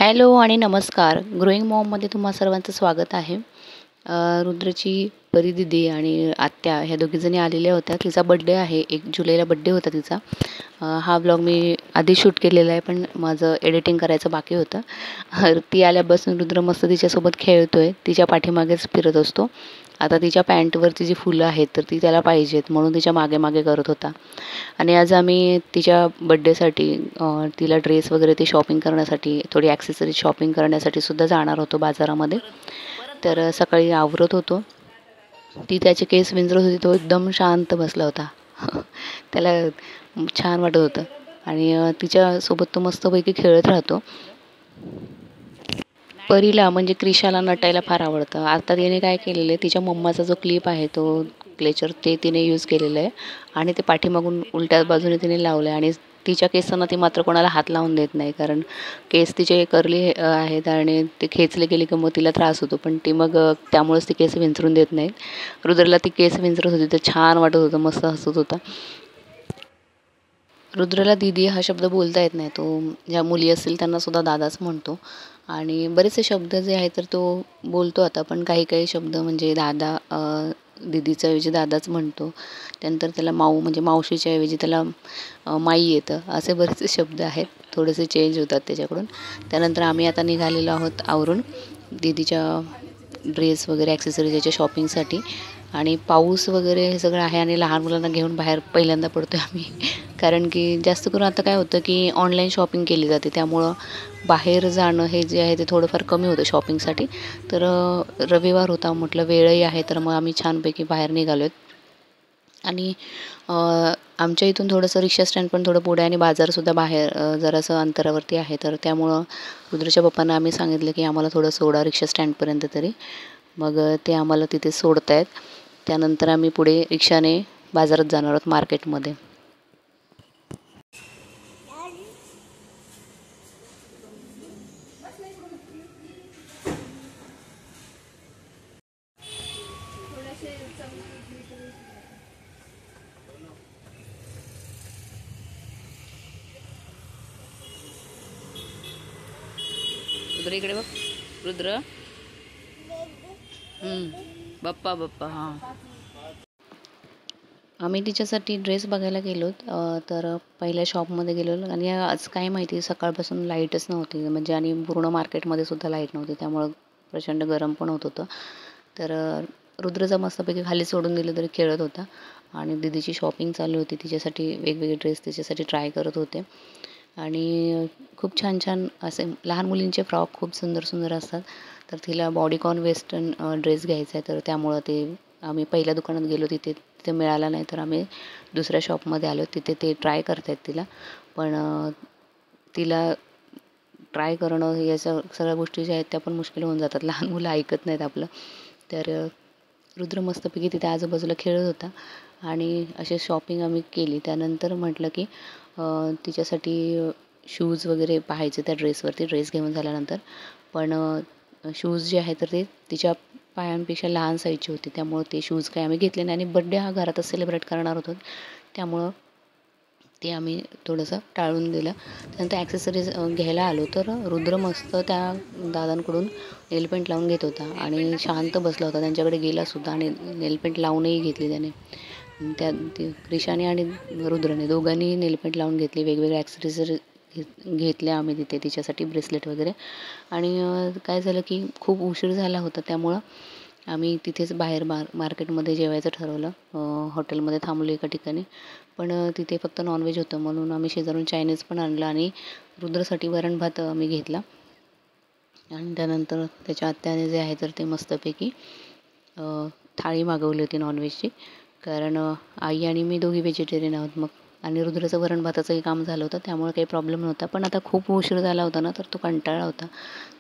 Hello आणि नमस्कार. Growing मॉममध्ये तुम्हा सर्वांचं स्वागत आहे. रुद्रची परी दीदी आणि आत्या ह्या दोघीजणी आलेल्या होत्या. तिचा बड्डे आहे, 1 जुलैला बड्डे होता तिचा. हा व्लॉग मी आधी शूट केलेला आहे, पण माझं एडिटिंग करायचं बाकी होतं. ती आल्यापासून रुद्र मस्त तिच्यासोबत खेळतोय, तिच्या पाठीमागेच फिरत असतो. आता तिच्या पॅन्टवरची जी फुलं आहेत तर ती त्याला पाहिजेत, म्हणून तिच्या मागे मागे करत होता. आणि आज आम्ही तिच्या बड्डेसाठी तिला ड्रेस वगैरे ते शॉपिंग करण्यासाठी, थोडी ॲक्सेसरीज शॉपिंग करण्यासाठी सुद्धा जाणार होतो बाजारामध्ये. तर सकाळी आवरत होतो. ती त्याचे केस विंचरत होती, तो एकदम शांत बसला होता. त्याला छान वाटत होतं आणि तिच्यासोबत तो मस्तपैकी खेळत राहतो. परीला म्हणजे क्रिशाला नटायला फार आवडतं. आता तिने काय केलेलं आहे, तिच्या मम्माचा जो क्लिप आहे तो क्लेचर ते तिने यूज केलेलं आहे आणि ते पाठीमागून उलट्या बाजूने तिने लावलं आहे आणि तिच्या केसांना ती मात्र कोणाला हात लावून देत नाही, कारण केस तिचे कर्ली आहेत आणि ते खेचले गेले की मग तिला त्रास होतो. पण ती मग त्यामुळेच ती केस विंचरून देत नाहीत. रुद्रला ती केस विंचरत होती, तर छान वाटत होतं, मस्त हसत होता. रुद्रला दीदी हा शब्द बोलता येत नाही. तो ज्या मुली असतील त्यांना सुद्धा दादाच म्हणतो आणि बरेचसे शब्द जे आहेत तर तो बोलतो आता, पण काही काही शब्द म्हणजे दादा दीदीच्या ऐवजी दादाच म्हणतो. त्यानंतर त्याला माऊ म्हणजे मावशीच्या ऐवजी त्याला माई येतं. असे बरेचसे शब्द आहेत, थोडेसे चेंज होतात त्याच्याकडून. त्यानंतर आम्ही आता निघालेलो आहोत आवरून दीदीच्या ड्रेस वगैरे ॲक्सेसरीज याच्या शॉपिंगसाठी. आणि पाऊस वगैरे हे सगळं आहे आणि लहान मुलांना घेऊन बाहेर पहिल्यांदा पडतो आहे आम्ही. कारण की जास्त करून आता काय होतं की ऑनलाईन शॉपिंग केली जाते, त्यामुळं बाहेर जाणं हे जे आहे ते थोडंफार कमी होतं शॉपिंगसाठी. तर रविवार होता, म्हटलं वेळही आहे, तर मग आम्ही छानपैकी बाहेर निघालो आहेत. आणि आमच्या इथून थोडंसं रिक्षा स्टँड पण थोडं पुढे आणि बाजारसुद्धा बाहेर जरासं अंतरावरती आहे. तर त्यामुळं रुद्रच्या पप्पांना आम्ही सांगितलं की आम्हाला थोडं सोडा रिक्षा स्टँडपर्यंत तरी. मग ते आम्हाला तिथे सोडत आहेत. त्यानंतर आम्ही पुढे रिक्षाने बाजारात जाणार आहोत मार्केटमध्ये. रुद्र इकडे बघ. रुद्र बाप्पा बाप्पा. हां, आम्ही तिच्यासाठी ड्रेस बघायला गेलो. तर पहिल्या शॉपमध्ये गेलो आणि आज काय माहिती सकाळपासून लाईटच नव्हती, म्हणजे आणि पूर्ण मार्केटमध्ये सुद्धा लाईट नव्हती, त्यामुळं प्रचंड गरम पण होत होतं. तर रुद्रचा मस्तपैकी खाली सोडून दिलं तरी खेळत होता आणि दीदीची शॉपिंग चालू होती. तिच्यासाठी वेगवेगळे ड्रेस तिच्यासाठी ट्राय करत होते आणि खूप छान छान असे लहान मुलींचे फ्रॉक खूप सुंदर सुंदर असतात. तर तिला बॉडीकॉन वेस्टर्न ड्रेस घ्यायचा आहे, तर त्यामुळं ते आम्ही पहिल्या दुकानात गेलो, तिथे तिथे मिळाला नाही, तर आम्ही दुसऱ्या शॉपमध्ये आलो. तिथे ते ट्राय करतायत तिला. पण तिला ट्राय करणं या सगळ्या गोष्टी ज्या आहेत त्या पण मुश्किल होऊन जातात. लहान मुलं ऐकत नाहीत आपलं. तर रुद्र मस्तपैकी तिथे आजूबाजूला खेळत होता आणि अशी शॉपिंग आम्ही केली. त्यानंतर म्हटलं की तिच्यासाठी शूज वगैरे पाहायचे त्या ड्रेसवरती, ड्रेस घेऊन झाल्यानंतर. पण शूज जे आहे तर ते तिच्या पायांपेक्षा लहान साईजची होती, त्यामुळं ते शूज काही आम्ही घेतले नाही आणि बड्डे हा घरातच सेलिब्रेट करणार होतो, त्यामुळं ते आम्ही थोडंसं टाळून दिलं. त्यानंतर ॲक्सेसरीज घ्यायला आलो, तर रुद्र मस्त त्या दादांकडून नेलपेंट लावून घेत होता आणि शांत बसला होता. त्यांच्याकडे गेलासुद्धा आणि नेलपेंट लावूनही घेतली त्याने. त्या क्रिशाने आणि रुद्रने दोघांनी नेलपेंट लावून घेतली. वेगवेगळ्या ॲक्सेसरीज घेतल्या आम्ही तिथे तिच्यासाठी, ब्रेसलेट वगैरे. आणि काय झालं की खूप उशीर झाला होता, त्यामुळं आम्ही तिथेच बाहेर मार्केटमध्ये जेवायचं ठरवलं. हॉटेलमध्ये थांबलो एका ठिकाणी, पण तिथे फक्त नॉनव्हेज होतं, म्हणून आम्ही शेजारून चायनीज पण आणलं आणि रुद्रसाठी वरण भात आम्ही घेतला. आणि त्यानंतर त्याच्या आत्याने जे आहे तर ते मस्तपैकी थाळी मागवली होती नॉनव्हेजची, कारण आई आणि मी दोघी व्हेजिटेरियन आहोत. मग आणि रुद्राचं वरण भाताचंही काम झालं होतं, त्यामुळे काही प्रॉब्लेम नव्हता. पण आता खूप उशीर झाला होता ना, तर तो कंटाळला होता.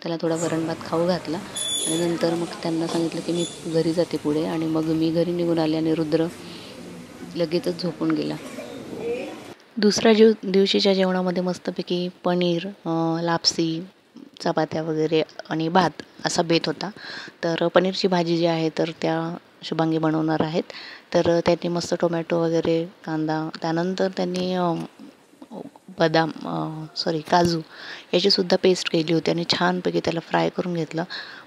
त्याला थोडा वरण भात खाऊ घातला आणि नंतर मग त्यांना सांगितलं की मी घरी जाते पुढे, आणि मग मी घरी निघून आले आणि रुद्र लगेचच झोपून गेला. दुसऱ्या दिवशीच्या जेवणामध्ये मस्तपैकी पनीर, लापसी, चपात्या वगैरे आणि भात असा बेत होता. तर पनीरची भाजी जी आहे तर त्या शुभांगी बनवणार आहेत. तर त्यांनी मस्त टोमॅटो वगैरे, कांदा, त्यानंतर त्यांनी बदाम काजू याचीसुद्धा पेस्ट केली होती आणि छानपैकी त्याला फ्राय करून घेतलं.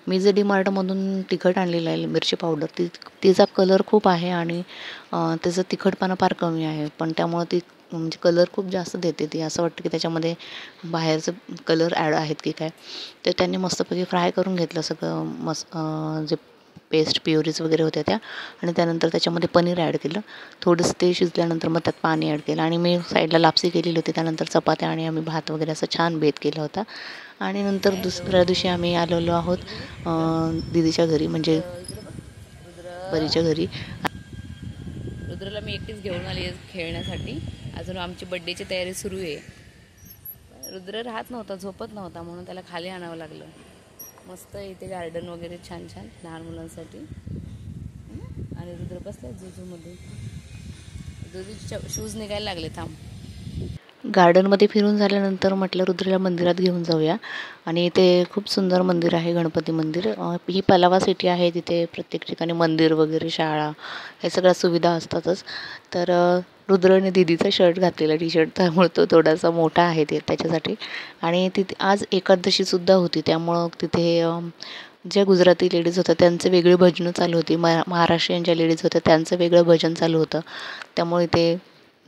मी जे डीमार्टमधून तिखट आणलेलं आहे मिरची पावडर तिचा कलर खूप आहे आणि त्याचा तिखटपणा फार कमी आहे, पण त्यामुळं ती म्हणजे कलर खूप जास्त देते ती. असं वाटतं की त्याच्यामध्ये बाहेरचं कलर ॲड आहेत की काय. तर त्यांनी मस्तपैकी फ्राय करून घेतलं सगळं जे पेस्ट प्युरीज वगैरे होत्या त्या, आणि त्यानंतर त्याच्यामध्ये पनीर ॲड केलं. थोडंसं ते शिजल्यानंतर मग त्यात पाणी ॲड केलं आणि मी साईडला लापसी केलेली होती. त्यानंतर चपात्या आणि आम्ही भात वगैरे असं छान बेत केला होता. आणि नंतर दुसऱ्या दिवशी आम्ही आलेलो आहोत दीदीच्या घरी, म्हणजे परीच्या घरी. रुद्रला मी एकटीच घेऊन आली खेळण्यासाठी. अजून आमची बड्डेची तयारी सुरू आहे. रुद्र राहत नव्हता, झोपत नव्हता, म्हणून त्याला खाली आणावं लागलं. मस्त इथे गार्डन वगैरे छान छान लहान मुलांसाठी. आणि रुद्र बसलाय झुझूमध्ये. दुधीचे शूज निघायला लागले, थांब. गार्डनमध्ये फिरून झाल्यानंतर म्हटलं रुद्रला मंदिरात घेऊन जाऊया. आणि इथे खूप सुंदर मंदिर आहे, गणपती मंदिर. ही पलावा सिटी आहे, तिथे प्रत्येक ठिकाणी मंदिर वगैरे, शाळा, हे सगळ्या सुविधा असतातच. तर रुद्रने दीदीचा शर्ट घातलेला, टी शर्ट, त्यामुळे तो थोडासा मोठा आहे ते त्याच्यासाठी. आणि तिथे आज एकादशीसुद्धा होती, त्यामुळं तिथे ज्या गुजराती लेडीज होत्या त्यांचे वेगळी भजनं चालू होती. महाराष्ट्रीयन ज्या लेडीज होत्या त्यांचं वेगळं भजन चालू होतं. त्यामुळे ते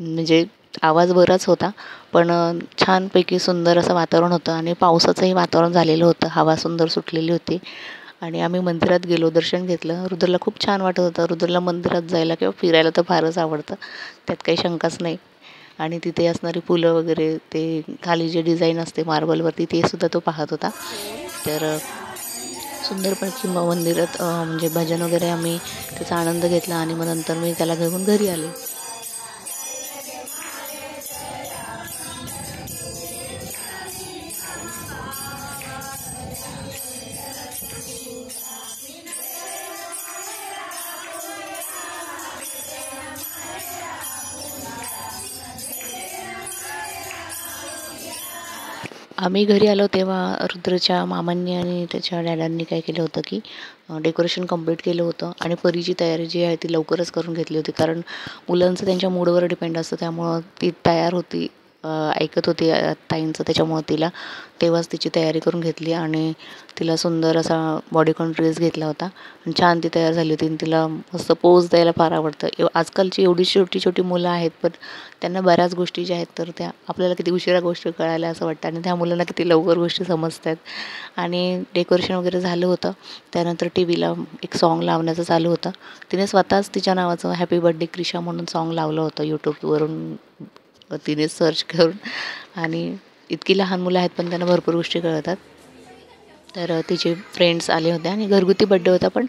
म्हणजे आवाज बराच होता, पण छानपैकी सुंदर असं वातावरण होतं आणि पावसाचंही वातावरण झालेलं होतं. हवा सुंदर सुटलेली होती. आणि आम्ही मंदिरात गेलो, दर्शन घेतलं. रुद्रला खूप छान वाटत होतं. रुद्रला मंदिरात जायला किंवा फिरायला तर फारच आवडतं, त्यात काही शंकाच नाही. आणि तिथे असणारी फुलं वगैरे, ते खाली जे डिझाईन असते मार्बलवरती, ते सुद्धा तो पाहत होता. तर सुंदरपैकी मंदिरात म्हणजे भजन वगैरे आम्ही त्याचा आनंद घेतला आणि मग नंतर मी त्याला घेऊन घरी आले. आम्ही घरी आलो तेव्हा रुद्रच्या मामांनी आणि त्याच्या डॅडांनी काय केलं होतं की डेकोरेशन कंप्लीट केलं होतं आणि परीची तयारी जी आहे ती लवकरच करून घेतली होती, कारण मुलांचं त्यांच्या मूडवर डिपेंड असतं. त्यामुळं ती तयार होती, ऐकत होती ताईंचं, त्याच्यामुळं तिला तेव्हाच तिची तयारी करून घेतली आणि तिला सुंदर असा बॉडीकॉन ड्रेस घेतला होता आणि छान ती तयार झाली होती. आणि तिला मस्त पोज द्यायला फार आवडतं. आजकालची एवढी छोटी छोटी मुलं आहेत, पण त्यांना बऱ्याच गोष्टी ज्या आहेत तर त्या आपल्याला किती उशिरा गोष्टी कळायला असं वाटतं आणि त्या मुलांना किती लवकर गोष्टी समजतात. आणि डेकोरेशन वगैरे झालं होतं. त्यानंतर टी व्हीला एक सॉन्ग लावण्याचं चालू होतं. तिने स्वतःच तिच्या नावाचं हॅपी बर्थडे क्रिशा म्हणून सॉन्ग लावलं होतं यूट्यूबवरून, तिने सर्च करून. आणि इतकी लहान मुलं आहेत पण त्यांना भरपूर गोष्टी कळतात. तर तिचे फ्रेंड्स आले होते आणि घरगुती बड्डे होता, पण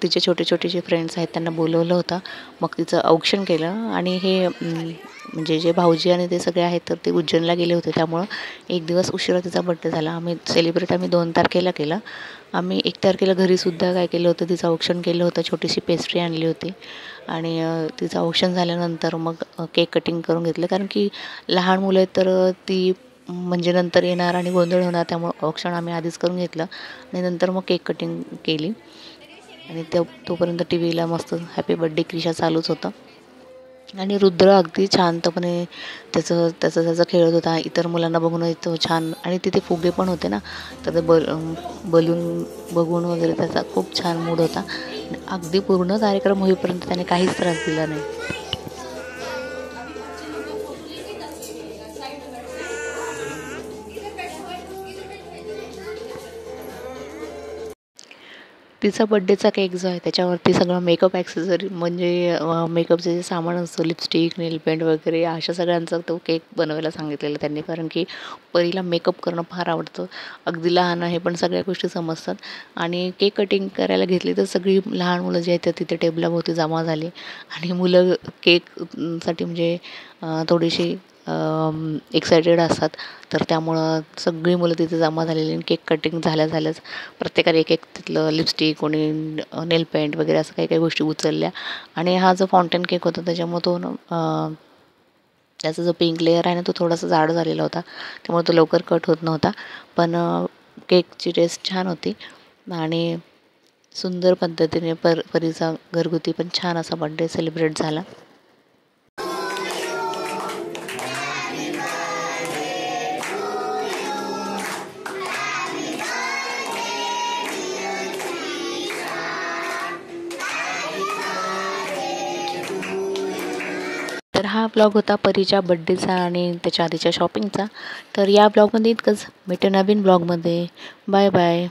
तिचे छोटे छोटे जे फ्रेंड्स आहेत त्यांना बोलवलं होतं. मग तिचं औक्षण केलं आणि हे म्हणजे जे भाऊजी आणि ते सगळे आहेत तर ते उज्जैनला गेले होते, त्यामुळं एक दिवस उशिरा तिचा बड्डे झाला. आम्ही सेलिब्रेट 2 तारखेला केलं. आम्ही 1 तारखेला घरीसुद्धा काय केलं होतं, तिचं औक्षण केलं होतं. छोटीशी पेस्ट्री आणली होती आणि तिचं औक्षण झाल्यानंतर मग केक कटिंग करून घेतलं, कारण की लहान मुलं आहेत तर ती म्हणजे नंतर येणार आणि गोंधळ होणार, त्यामुळं औक्षण आम्ही आधीच करून घेतलं आणि नंतर मग केक कटिंग केली. आणि तोपर्यंत टी व्हीला मस्त हॅपी बर्थडे क्रिशा चालूच होतं. आणि रुद्र अगदी शांतपणे त्याचं खेळत होता. इतर मुलांना बघून तो छान, आणि तिथे फुगे पण होते ना, तर ते बलून बघून वगैरे त्याचा खूप छान मूड होता. अगदी पूर्ण कार्यक्रम होईपर्यंत त्याने काहीच त्रास दिला नाही. तिचा बड्डेचा केक जो आहे त्याच्यावरती सगळं मेकअप ॲक्सेसरी, म्हणजे मेकअपचं जे सामान असतं, लिपस्टिक, नेल पेंट वगैरे, अशा सगळ्यांचा तो केक बनवायला सांगितलेला त्यांनी, कारण की परीला मेकअप करणं फार आवडतं. अगदी लहान आहे पण सगळ्या गोष्टी समजतात. आणि केक कटिंग करायला घेतली तर सगळी लहान मुलं जी आहेत तर तिथे टेबलाभोवती जमा झाली आणि मुलं केकसाठी म्हणजे थोडीशी एक्सायटेड असतात. तर त्यामुळं सगळी मुलं तिथे जमा झालेली आणि केक कटिंग झाल्याच प्रत्येकाने एक एक तिथलं लिपस्टिक, कोणी नेल पेंट वगैरे असं काही काही गोष्टी उचलल्या. आणि हा जो फाउंटेन केक होता त्याच्यामुळे तो त्याचा जो पिंक लेअर आहे ना तो थोडासा जाड झालेला होता, त्यामुळे तो लवकर कट होत नव्हता. पण केकची टेस्ट छान होती आणि सुंदर पद्धतीने परीचा घरगुती पण छान असा बड्डे सेलिब्रेट झाला. तर हा ब्लॉग होता परीच्या बड्डेचा आणि त्याच्या आधीच्या शॉपिंगचा. तर या ब्लॉगमध्ये इतकंच. भेटू नवीन ब्लॉगमध्ये. Bye bye.